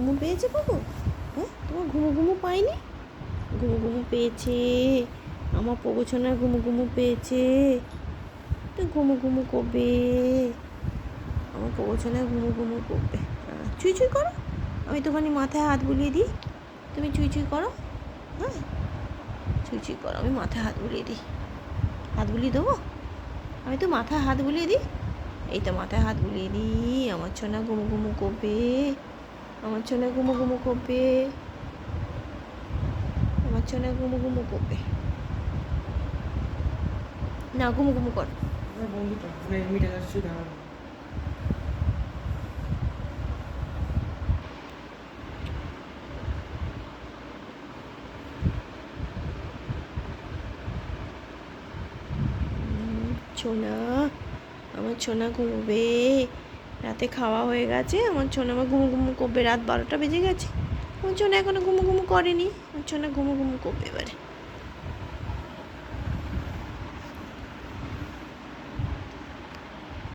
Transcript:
ঘুমু পেয়েছে বাবু? হ্যাঁ, তোমার ঘুমু ঘুমু পাইনি? ঘুমু ঘুমু পেয়েছে, আমার পগোছনার ঘুমু ঘুমু পেয়েছে। তো ঘুমু ঘুমু করবে, আমার পগোছনার ঘুমু ঘুমু করবে। চুই চুই করো, আমি তোমার মাথায় হাত বুলিয়ে দিই, তুমি চুই চুই করো। হ্যাঁ, চুই চুই করো, আমি মাথায় হাত বুলিয়ে দিই। হাত বুলিয়ে দেবো? আমি তো মাথায় হাত বুলিয়ে দিই। এই তো মাথায় হাত বুলিয়ে দিই, আমার ছোনা ঘুমু ঘুমু করবে, আমার ছোনা ঘুমু ঘুমু করবে, আমার ছোনা ঘুমু ঘুমু করবে। না, ঘুমু ঘুমু কর। আমার বন্ধুটা মানে মিটে যাচ্ছে দাঁড়ানো। ছোনা, আমার ছোনা ঘুমোবে, রাতে খাওয়া হয়ে গেছে, আমার ছোনা আমার ঘুমু ঘুমু করবে। রাত 12টা বেজে গেছে, আমার ছোনা এখনো ঘুমু ঘুমু করেনি, আমার ছোনা ঘুমু ঘুমু করবে এবারে।